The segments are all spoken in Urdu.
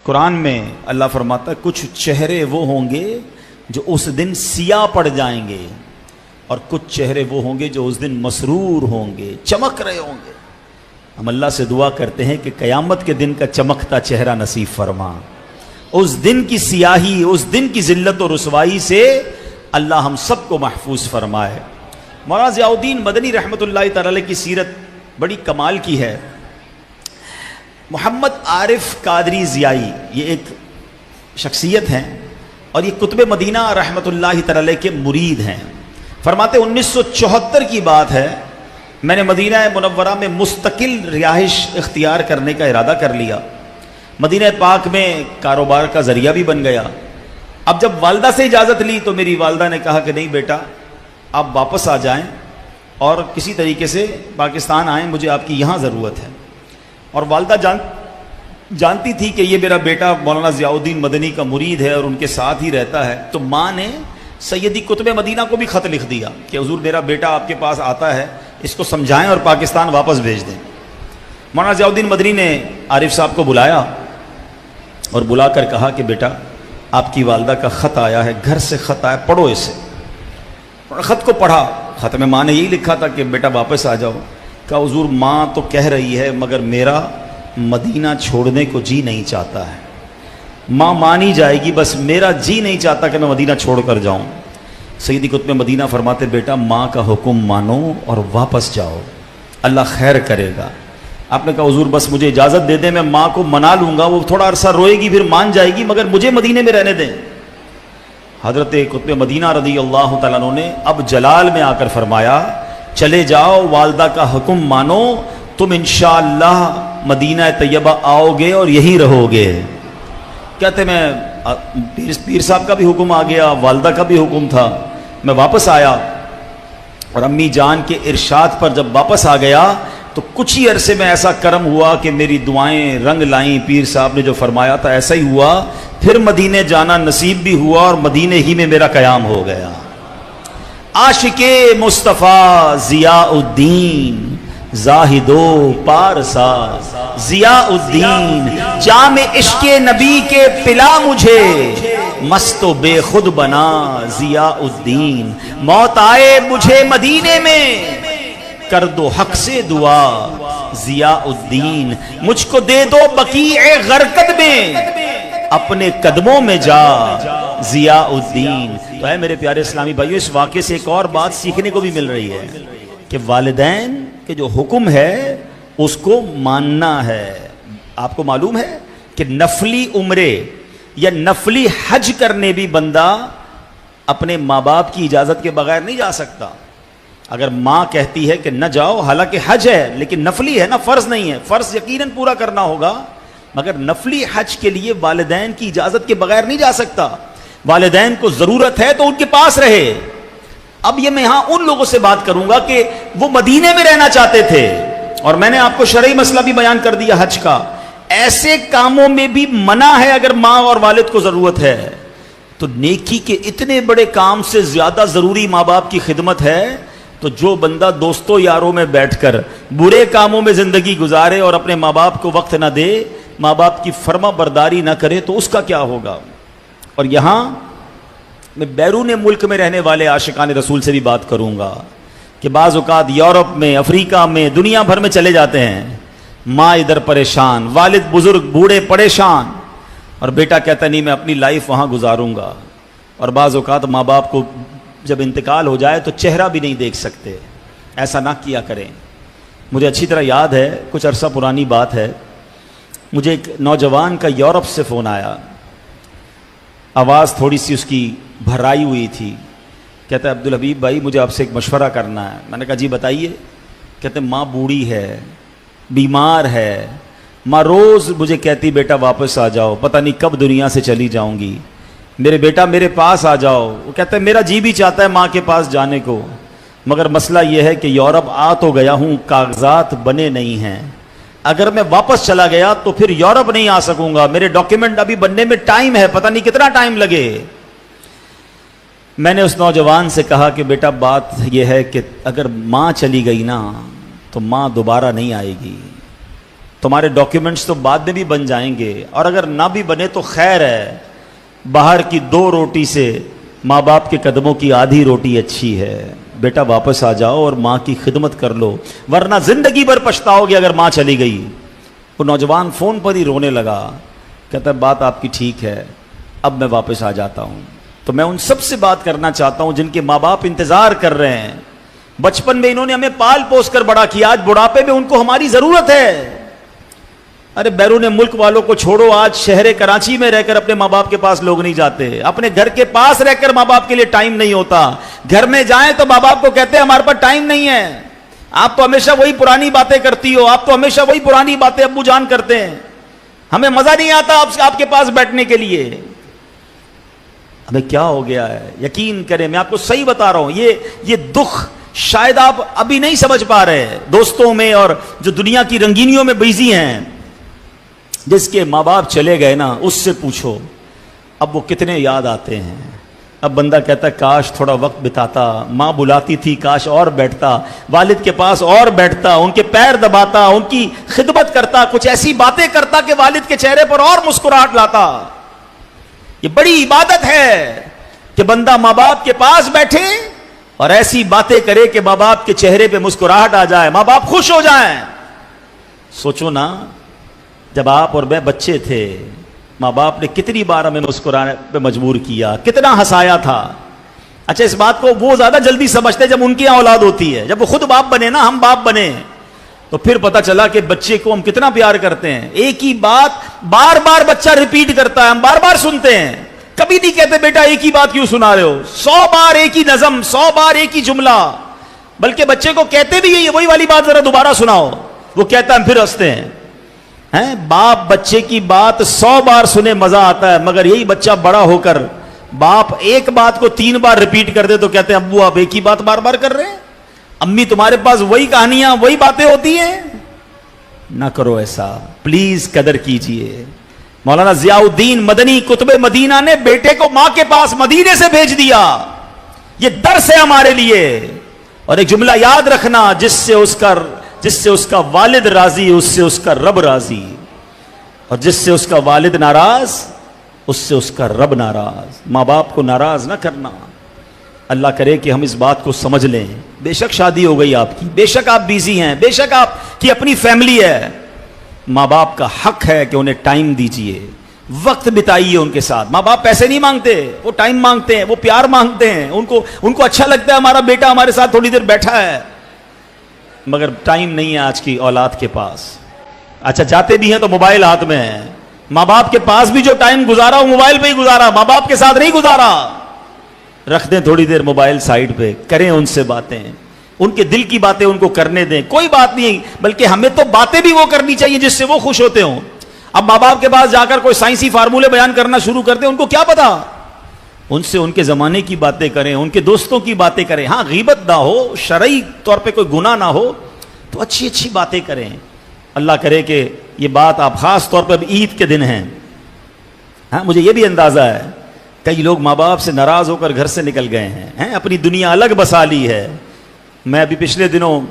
قرآن میں اللہ فرماتا ہے کچھ چہرے وہ ہوں گے جو اس دن سیاہ پڑ جائیں گے اور کچھ چہرے وہ ہوں گے جو اس دن مسرور ہوں گے، چمک رہے ہوں گے۔ ہم اللہ سے دعا کرتے ہیں کہ قیامت کے دن کا چمکتا چہرہ نصیب فرما، اس دن کی سیاہی، اس دن کی ذلت و رسوائی سے اللہ ہم سب کو محفوظ فرمائے۔ مولانا ضیاء الدین مدنی رحمۃ اللہ تعالی علیہ کی سیرت بڑی کمال کی ہے۔ محمد عارف قادری ضیائی یہ ایک شخصیت ہیں اور یہ قطب مدینہ رحمۃ اللہ تعالی علیہ کے مرید ہیں۔ فرماتے 1974 کی بات ہے، میں نے مدینہ منورہ میں مستقل رہائش اختیار کرنے کا ارادہ کر لیا، مدینہ پاک میں کاروبار کا ذریعہ بھی بن گیا۔ اب جب والدہ سے اجازت لی تو میری والدہ نے کہا کہ نہیں بیٹا آپ واپس آ جائیں اور کسی طریقے سے پاکستان آئیں، مجھے آپ کی یہاں ضرورت ہے۔ اور والدہ جانتی تھی کہ یہ میرا بیٹا مولانا ضیاء الدین مدنی کا مرید ہے اور ان کے ساتھ ہی رہتا ہے، تو ماں نے سیدی قطب مدینہ کو بھی خط لکھ دیا کہ حضور میرا بیٹا آپ کے پاس آتا ہے، اس کو سمجھائیں اور پاکستان واپس بھیج دیں۔ مولانا ضیاء الدین مدنی نے عارف صاحب کو بلایا اور بلا کر کہا کہ بیٹا آپ کی والدہ کا خط آیا ہے، گھر سے خط آیا، پڑھو اسے۔ خط کو پڑھا، خط میں ماں نے یہی لکھا تھا کہ بیٹا واپس آ جاؤ۔ کہا حضور ماں تو کہہ رہی ہے مگر میرا مدینہ چھوڑنے کو جی نہیں چاہتا ہے، ماں مانی جائے گی بس میرا جی نہیں چاہتا کہ میں مدینہ چھوڑ کر جاؤں۔ سیدی قطب مدینہ فرماتے بیٹا ماں کا حکم مانو اور واپس جاؤ، اللہ خیر کرے گا۔ آپ نے کہا حضور بس مجھے اجازت دے دیں، میں ماں کو منا لوں گا، وہ تھوڑا عرصہ روئے گی پھر مان جائے گی، مگر مجھے مدینے میں رہنے دیں۔ حضرت قطب مدینہ رضی اللہ تعالیٰ عنہ نے اب جلال میں آ کر فرمایا چلے جاؤ، والدہ کا حکم مانو، تم انشاءاللہ مدینہ طیبہ آؤ گے اور یہی رہو گے۔ کہتے میں پیر صاحب کا بھی حکم آ گیا، والدہ کا بھی حکم تھا، میں واپس آیا اور امی جان کے ارشاد پر جب واپس آ گیا تو کچھ ہی عرصے میں ایسا کرم ہوا کہ میری دعائیں رنگ لائیں، پیر صاحب نے جو فرمایا تھا ایسا ہی ہوا، پھر مدینے جانا نصیب بھی ہوا اور مدینے ہی میں میرا قیام ہو گیا۔ عاشق مصطفیٰ ضیاء الدین زاہد و پارسا، ضیاء الدین جام عشق نبی کے پلا مجھے، مست و بے خود بنا ضیاء الدین، موت آئے مجھے مدینے میں کر دو حق سے دعا ضیاء الدین، مجھ کو دے دو بقیع غرقد میں اپنے قدموں میں جا ضیاء الدین۔ تو ہے میرے پیارے اسلامی بھائیو، اس واقعے سے ایک اور بات سیکھنے کو بھی مل رہی ہے کہ والدین کے جو حکم ہے اس کو ماننا ہے۔ آپ کو معلوم ہے کہ نفلی عمرے یا نفلی حج کرنے بھی بندہ اپنے ماں باپ کی اجازت کے بغیر نہیں جا سکتا۔ اگر ماں کہتی ہے کہ نہ جاؤ، حالانکہ حج ہے لیکن نفلی ہے نا، فرض نہیں ہے، فرض یقیناً پورا کرنا ہوگا، مگر نفلی حج کے لیے والدین کی اجازت کے بغیر نہیں جا سکتا۔ والدین کو ضرورت ہے تو ان کے پاس رہے۔ اب یہ میں یہاں ان لوگوں سے بات کروں گا کہ وہ مدینے میں رہنا چاہتے تھے، اور میں نے آپ کو شرعی مسئلہ بھی بیان کر دیا حج کا، ایسے کاموں میں بھی منع ہے اگر ماں اور والد کو ضرورت ہے تو نیکی کے اتنے بڑے کام سے زیادہ ضروری ماں باپ کی خدمت ہے، تو جو بندہ دوستوں یاروں میں بیٹھ کر برے کاموں میں زندگی گزارے اور اپنے ماں باپ کو وقت نہ دے، ماں باپ کی فرما برداری نہ کرے تو اس کا کیا ہوگا۔ اور یہاں میں بیرون ملک میں رہنے والے عاشقان رسول سے بھی بات کروں گا کہ بعض اوقات یورپ میں، افریقہ میں، دنیا بھر میں چلے جاتے ہیں، ماں ادھر پریشان، والد بزرگ بوڑھے پریشان، اور بیٹا کہتا نہیں میں اپنی لائف وہاں گزاروں گا، اور بعض اوقات ماں باپ کو جب انتقال ہو جائے تو چہرہ بھی نہیں دیکھ سکتے۔ ایسا نہ کیا کریں۔ مجھے اچھی طرح یاد ہے، کچھ عرصہ پرانی بات ہے، مجھے ایک نوجوان کا یورپ سے فون آیا، آواز تھوڑی سی اس کی بھرائی ہوئی تھی، کہتا ہے عبدالحبیب بھائی مجھے آپ سے ایک مشورہ کرنا ہے۔ میں نے کہا جی بتائیے۔ کہتے ماں بوڑھی ہے، بیمار ہے، ماں روز مجھے کہتی بیٹا واپس آ جاؤ، پتہ نہیں کب دنیا سے چلی جاؤں گی، میرے بیٹا میرے پاس آ جاؤ۔ وہ کہتا ہے میرا جی بھی چاہتا ہے ماں کے پاس جانے کو، مگر مسئلہ یہ ہے کہ یورپ آ تو گیا ہوں، کاغذات بنے نہیں ہیں، اگر میں واپس چلا گیا تو پھر یورپ نہیں آ سکوں گا، میرے ڈاکیومنٹ ابھی بننے میں ٹائم ہے، پتہ نہیں کتنا ٹائم لگے۔ میں نے اس نوجوان سے کہا کہ بیٹا بات یہ ہے کہ اگر ماں چلی گئی نا تو ماں دوبارہ نہیں آئے گی، تمہارے ڈاکیومنٹس تو بعد میں بھی بن جائیں گے، اور اگر نہ بھی بنے تو خیر ہے، باہر کی 2 روٹی سے ماں باپ کے قدموں کی آدھی روٹی اچھی ہے۔ بیٹا واپس آ جاؤ اور ماں کی خدمت کر لو، ورنہ زندگی بھر پچھتاؤ گے اگر ماں چلی گئی۔ وہ نوجوان فون پر ہی رونے لگا، کہتا ہے بات آپ کی ٹھیک ہے، اب میں واپس آ جاتا ہوں۔ تو میں ان سب سے بات کرنا چاہتا ہوں جن کے ماں باپ انتظار کر رہے ہیں، بچپن میں انہوں نے ہمیں پال پوس کر بڑا کیا، آج بڑھاپے میں ان کو ہماری ضرورت ہے۔ ارے بیرون ملک والوں کو چھوڑو، آج شہر کراچی میں رہ کر اپنے ماں باپ کے پاس لوگ نہیں جاتے، اپنے گھر کے پاس رہ کر ماں باپ کے لیے ٹائم نہیں ہوتا، گھر میں جائیں تو ماں باپ کو کہتے ہیں ہمارے پاس ٹائم نہیں ہے، آپ تو ہمیشہ وہی پرانی باتیں کرتی ہو، آپ تو ہمیشہ وہی پرانی باتیں ابو جان کرتے ہیں، ہمیں مزہ نہیں آتا آپ کے پاس بیٹھنے کے لیے۔ ہمیں کیا ہو گیا ہے؟ یقین کریں میں آپ کو صحیح بتا رہا ہوں، یہ دکھ شاید آپ ابھی نہیں سمجھ پا رہے، دوستوں میں اور جو دنیا کی رنگینیوں میں بزی ہیں، جس کے ماں باپ چلے گئے نا اس سے پوچھو اب وہ کتنے یاد آتے ہیں۔ اب بندہ کہتا ہے کاش تھوڑا وقت بتاتا، ماں بلاتی تھی کاش اور بیٹھتا، والد کے پاس اور بیٹھتا، ان کے پیر دباتا، ان کی خدمت کرتا، کچھ ایسی باتیں کرتا کہ والد کے چہرے پر اور مسکراہٹ لاتا۔ یہ بڑی عبادت ہے کہ بندہ ماں باپ کے پاس بیٹھے اور ایسی باتیں کرے کہ ماں باپ کے چہرے پہ مسکراہٹ آ جائے، ماں باپ خوش ہو جائیں۔ سوچو نا، جب آپ اور میں بچے تھے ماں باپ نے کتنی بار ہمیں مسکرانے پہ مجبور کیا، کتنا ہنسایا تھا۔ اچھا اس بات کو وہ زیادہ جلدی سمجھتے جب ان کی اولاد ہوتی ہے، جب وہ خود باپ بنے نا، ہم باپ بنے تو پھر پتا چلا کہ بچے کو ہم کتنا پیار کرتے ہیں، ایک ہی بات بار بار بچہ ریپیٹ کرتا ہے، ہم بار بار سنتے ہیں، کبھی نہیں کہتے بیٹا ایک ہی بات کیوں سنا رہے ہو، 100 بار ایک ہی نظم، 100 بار ایک ہی جملہ، بلکہ بچے کو کہتے بھی یہی وہی والی بات ذرا دوبارہ سناؤ، وہ کہتا ہے ہم پھر ہنستے ہیں۔ باپ بچے کی بات 100 بار سنے مزہ آتا ہے، مگر یہی بچہ بڑا ہو کر باپ ایک بات کو 3 بار ریپیٹ کر دے تو کہتے ہیں ابو آپ ایک ہی بات بار بار کر رہے ہیں، امی تمہارے پاس وہی کہانیاں وہی باتیں ہوتی ہیں۔ نہ کرو ایسا پلیز، قدر کیجئے۔ مولانا ضیاء الدین مدنی قطب مدینہ نے بیٹے کو ماں کے پاس مدینے سے بھیج دیا، یہ درس ہے ہمارے لیے۔ اور ایک جملہ یاد رکھنا، جس سے اس کا والد راضی اس سے اس کا رب راضی، اور جس سے اس کا والد ناراض اس سے اس کا رب ناراض۔ ماں باپ کو ناراض نہ کرنا۔ اللہ کرے کہ ہم اس بات کو سمجھ لیں۔ بے شک شادی ہو گئی آپ کی، بے شک آپ بیزی ہیں، بے شک آپ کی اپنی فیملی ہے، ماں باپ کا حق ہے کہ انہیں ٹائم دیجئے، وقت بتائیے ان کے ساتھ۔ ماں باپ پیسے نہیں مانگتے، وہ ٹائم مانگتے ہیں، وہ پیار مانگتے ہیں، ان کو اچھا لگتا ہے ہمارا بیٹا ہمارے ساتھ تھوڑی دیر بیٹھا ہے، مگر ٹائم نہیں ہے آج کی اولاد کے پاس۔ اچھا جاتے بھی ہیں تو موبائل ہاتھ میں ہے، ماں باپ کے پاس بھی جو ٹائم گزارا وہ موبائل پہ ہی گزارا، ماں باپ کے ساتھ نہیں گزارا۔ رکھ دیں تھوڑی دیر موبائل سائیڈ پہ، کریں ان سے باتیں، ان کے دل کی باتیں ان کو کرنے دیں، کوئی بات نہیں، بلکہ ہمیں تو باتیں بھی وہ کرنی چاہیے جس سے وہ خوش ہوتے ہوں۔ اب ماں باپ کے پاس جا کر کوئی سائنسی فارمولے بیان کرنا شروع کر دیں، ان کو کیا پتا، ان سے ان کے زمانے کی باتیں کریں، ان کے دوستوں کی باتیں کریں، ہاں غیبت نہ ہو، شرعی طور پہ کوئی گناہ نہ ہو تو اچھی اچھی باتیں کریں۔ اللہ کرے کہ یہ بات آپ خاص طور پر عید کے دن ہیں، ہاں مجھے یہ بھی اندازہ ہے کئی لوگ ماں باپ سے ناراض ہو کر گھر سے نکل گئے ہیں، اپنی دنیا الگ بسا لی ہے۔ میں ابھی پچھلے دنوں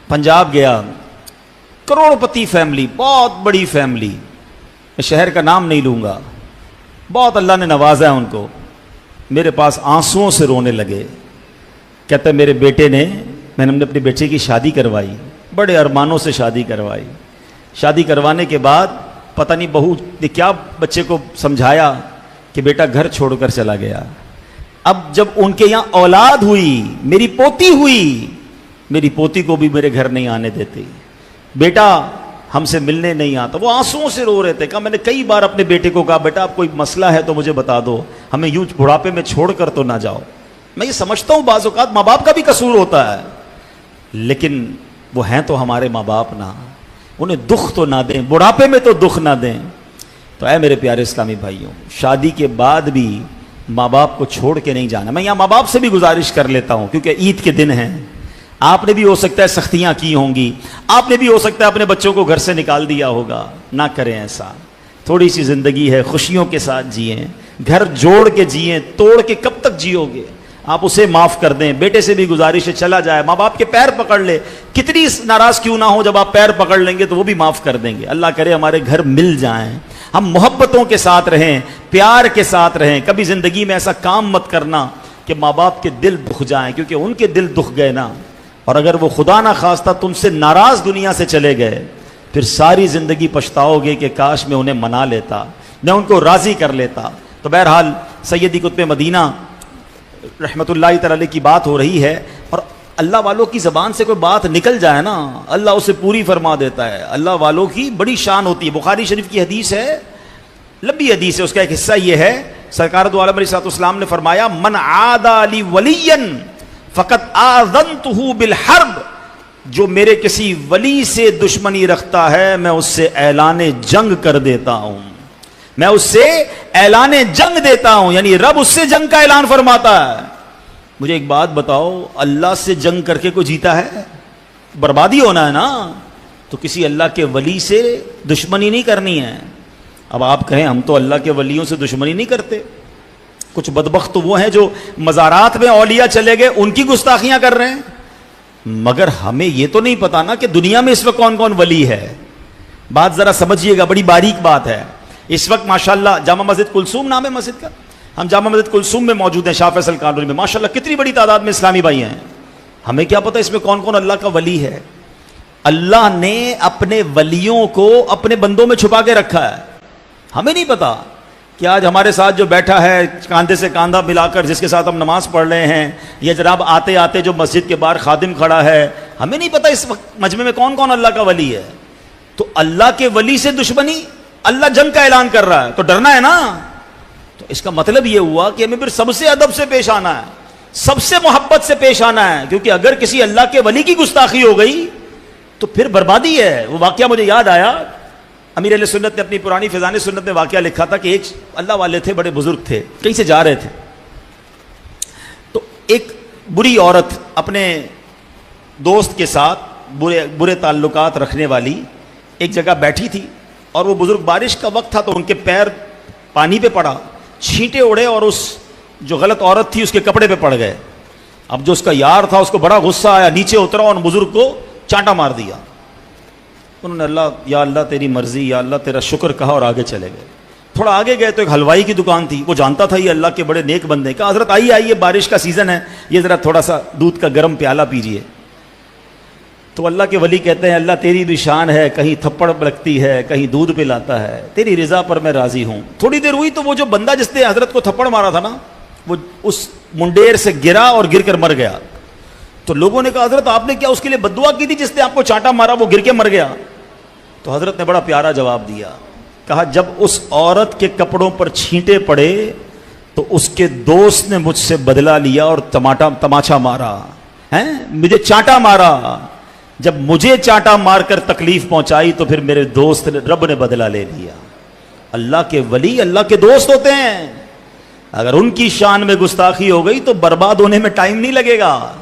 پنجاب گیا، کروڑ پتی فیملی، بہت بڑی فیملی، میں شہر کا نام نہیں لوں گا، بہت اللہ نے نوازا ہے ان کو، میرے پاس آنسوؤں سے رونے لگے، کہتے میرے بیٹے نے، میں نے اپنے بیٹے کی شادی کروائی، بڑے ارمانوں سے شادی کروائی، شادی کروانے کے بعد پتہ نہیں بہو نے کیا بچے کو سمجھایا کہ بیٹا گھر چھوڑ کر چلا گیا۔ اب جب ان کے یہاں اولاد ہوئی، میری پوتی ہوئی، میری پوتی کو بھی میرے گھر نہیں آنے دیتے، بیٹا ہم سے ملنے نہیں آتا، وہ آنسوؤں سے رو رہے تھے۔ کہا میں نے کئی بار اپنے بیٹے کو کہا بیٹا اب کوئی مسئلہ ہے تو مجھے بتا دو، ہمیں یوں بڑھاپے میں چھوڑ کر تو نہ جاؤ۔ میں یہ سمجھتا ہوں بعض اوقات ماں باپ کا بھی قصور ہوتا ہے، لیکن وہ ہیں تو ہمارے ماں باپ نا، انہیں دکھ تو نہ دیں، بڑھاپے میں تو دکھ نہ دیں۔ تو اے میرے پیارے اسلامی بھائیوں، شادی کے بعد بھی ماں باپ کو چھوڑ کے نہیں جانا۔ میں یہاں ماں باپ سے بھی گزارش کر لیتا ہوں کیونکہ عید کے دن ہیں، آپ نے بھی ہو سکتا ہے سختیاں کی ہوں گی، آپ نے بھی ہو سکتا ہے اپنے بچوں کو گھر سے نکال دیا ہوگا، نہ کریں ایسا۔ تھوڑی سی زندگی ہے، خوشیوں کے ساتھ جئیں، گھر جوڑ کے جئیں، توڑ کے کب تک جیو گے؟ آپ اسے معاف کر دیں. بیٹے سے بھی گزارش ہے چلا جائے, ماں باپ کے پیر پکڑ لے, کتنی ناراض کیوں نہ ہو, جب آپ پیر پکڑ لیں گے تو وہ بھی معاف کر دیں گے. اللہ کرے ہمارے گھر مل جائیں, ہم محبتوں کے ساتھ رہیں, پیار کے ساتھ رہیں. کبھی زندگی میں ایسا کام مت کرنا کہ ماں باپ کے دل دکھ جائیں, کیونکہ ان کے دل دکھ گئے نا, اور اگر وہ خدا نہ خواستہ تم سے ناراض دنیا سے چلے گئے, پھر ساری زندگی پچھتاؤ گے کہ کاش میں انہیں منا لیتا, میں ان کو راضی کر لیتا. تو بہرحال سیدی قطب مدینہ رحمت اللہ تعالی کی بات ہو رہی ہے, اور اللہ والوں کی زبان سے کوئی بات نکل جائے نا, اللہ اسے پوری فرما دیتا ہے. اللہ والوں کی بڑی شان ہوتی ہے. بخاری شریف کی حدیث ہے, لمبی حدیث ہے, اس کا ایک حصہ یہ ہے, سرکار دو عالم علیہ السلام نے فرمایا, من عادى لی ولیا فقد آذنتہ بالحرب, جو میرے کسی ولی سے دشمنی رکھتا ہے میں اس سے اعلان جنگ کر دیتا ہوں, میں اس سے اعلان جنگ دیتا ہوں. یعنی رب اس سے جنگ کا اعلان فرماتا ہے. مجھے ایک بات بتاؤ, اللہ سے جنگ کر کے کوئی جیتا ہے؟ بربادی ہونا ہے نا. تو کسی اللہ کے ولی سے دشمنی نہیں کرنی ہے. اب آپ کہیں ہم تو اللہ کے ولیوں سے دشمنی نہیں کرتے. کچھ بدبخت تو وہ ہیں جو مزارات میں اولیاء چلے گئے ان کی گستاخیاں کر رہے ہیں, مگر ہمیں یہ تو نہیں پتا نا کہ دنیا میں اس وقت کون کون ولی ہے. بات ذرا سمجھیے گا, بڑی باریک بات ہے. اس وقت ماشاءاللہ جامع مسجد کلثوم نام ہے مسجد کا, ہم جامع مسجد کلثوم میں موجود ہیں, شاہ فیصل کالونی میں. ماشاءاللہ کتنی بڑی تعداد میں اسلامی بھائی ہیں. ہمیں کیا پتا اس میں کون کون اللہ کا ولی ہے. اللہ نے اپنے ولیوں کو اپنے بندوں میں چھپا کے رکھا ہے. ہمیں نہیں پتا کہ آج ہمارے ساتھ جو بیٹھا ہے کاندھے سے کاندھا ملا کر, جس کے ساتھ ہم نماز پڑھ رہے ہیں, یا جناب آتے آتے جو مسجد کے باہر خادم کھڑا ہے, ہمیں نہیں پتا اس وقت مجمع میں کون کون اللہ کا ولی ہے. تو اللہ کے ولی سے دشمنی, اللہ جنگ کا اعلان کر رہا ہے تو ڈرنا ہے نا. تو اس کا مطلب یہ ہوا کہ ہمیں پھر سب سے ادب سے پیش آنا ہے, سب سے محبت سے پیش آنا ہے, کیونکہ اگر کسی اللہ کے ولی کی گستاخی ہو گئی تو پھر بربادی ہے. وہ واقعہ مجھے یاد آیا, امیر علیہ سنت نے اپنی پرانی فیضان سنت میں واقعہ لکھا تھا کہ ایک اللہ والے تھے, بڑے بزرگ تھے, کہیں سے جا رہے تھے, تو ایک بری عورت اپنے دوست کے ساتھ برے تعلقات رکھنے والی ایک جگہ بیٹھی تھی, اور وہ بزرگ, بارش کا وقت تھا تو ان کے پیر پانی پہ پڑا, چھینٹے اڑے اور اس جو غلط عورت تھی اس کے کپڑے پہ پڑ گئے. اب جو اس کا یار تھا اس کو بڑا غصہ آیا, نیچے اترا اور بزرگ کو چانٹا مار دیا. انہوں نے اللہ, یا اللہ تیری مرضی, یا اللہ تیرا شکر کہا اور آگے چلے گئے. تھوڑا آگے گئے تو ایک حلوائی کی دکان تھی, وہ جانتا تھا یہ اللہ کے بڑے نیک بندے. کہا حضرت آئیے آئیے, بارش کا سیزن ہے, یہ ذرا تھوڑا سا دودھ کا گرم پیالہ پیجیے. تو اللہ کے ولی کہتے ہیں, اللہ تیری بھی شان ہے, کہیں تھپڑ لگتی ہے, کہیں دودھ پلاتا ہے, تیری رضا پر میں راضی ہوں. تھوڑی دیر ہوئی تو وہ جو بندہ جس نے حضرت کو تھپڑ مارا تھا نا, وہ اس منڈیر سے گرا اور گر کر مر گیا. تو لوگوں نے کہا حضرت آپ نے کیا اس کے لیے بد دعا کی تھی جس نے آپ کو چانٹا مارا, وہ گر کے مر گیا؟ تو حضرت نے بڑا پیارا جواب دیا, کہا جب اس عورت کے کپڑوں پر چھینٹے پڑے تو اس کے دوست نے مجھ سے بدلہ لیا اور تماچا مارا, مجھے چانٹا مارا. جب مجھے چانٹا مار کر تکلیف پہنچائی تو پھر میرے دوست رب نے بدلہ لے لیا. اللہ کے ولی اللہ کے دوست ہوتے ہیں, اگر ان کی شان میں گستاخی ہو گئی تو برباد ہونے میں ٹائم نہیں لگے گا.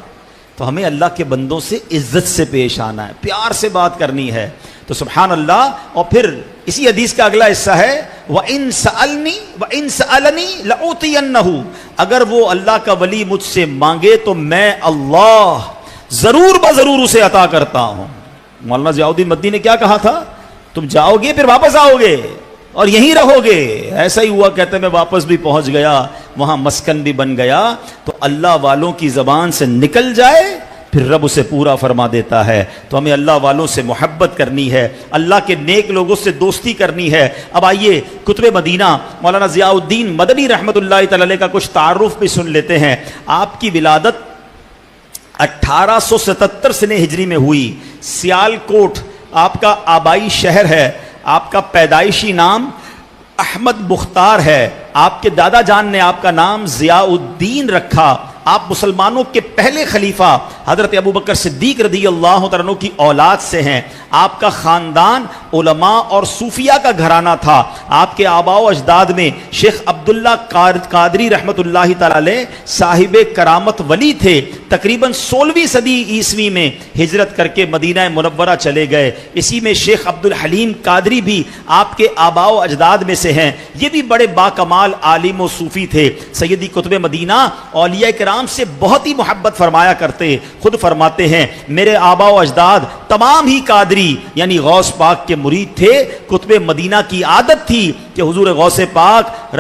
تو ہمیں اللہ کے بندوں سے عزت سے پیش آنا ہے, پیار سے بات کرنی ہے. تو سبحان اللہ. اور پھر اسی حدیث کا اگلا حصہ ہے, وَإِن سَأَلْنِي وَإِن سَأَلَنِي لَأُعْطِيَنَّهُ, اگر وہ اللہ کا ولی مجھ سے مانگے تو میں اللہ ضرور بضرور اسے عطا کرتا ہوں. مولانا ضیاء الدین مدنی نے کیا کہا تھا, تم جاؤ گے پھر واپس آؤ گے اور یہیں رہو گے. ایسا ہی ہوا, کہتے میں واپس بھی پہنچ گیا, وہاں مسکن بھی بن گیا. تو اللہ والوں کی زبان سے نکل جائے پھر رب اسے پورا فرما دیتا ہے. تو ہمیں اللہ والوں سے محبت کرنی ہے, اللہ کے نیک لوگوں سے دوستی کرنی ہے. اب آئیے کتب مدینہ مولانا ضیاء الدین مدنی رحمت اللہ تعالی کا کچھ تعارف بھی سن لیتے ہیں. آپ کی ولادت 1877 سنہ ہجری میں ہوئی. سیال کوٹ آپ کا آبائی شہر ہے. آپ کا پیدائشی نام احمد مختار ہے. آپ کے دادا جان نے آپ کا نام ضیاء الدین رکھا. آپ مسلمانوں کے پہلے خلیفہ حضرت ابو بکر صدیق رضی اللہ عنہ کی اولاد سے ہیں. آپ کا خاندان علماء اور صوفیہ کا گھرانہ تھا. آپ کے آباء و اجداد میں شیخ عبداللہ قادری رحمت اللہ تعالی صاحب کرامت ولی تھے. تقریباً 16ویں صدی عیسوی میں ہجرت کر کے مدینہ منورہ چلے گئے. اسی میں شیخ عبد الحلیم قادری بھی آپ کے آباء و اجداد میں سے ہیں. یہ بھی بڑے باکمال عالم و صوفی تھے. سیدی قطب مدینہ اولیاء کرام کرام سے بہت ہی محبت فرمایا کرتے. خود فرماتے ہیں میرے آبا و اجداد تمام ہی قادری یعنی غوث پاک کے مرید تھے. قطب مدینہ کی عادت تھی کہ حضور غوث پاک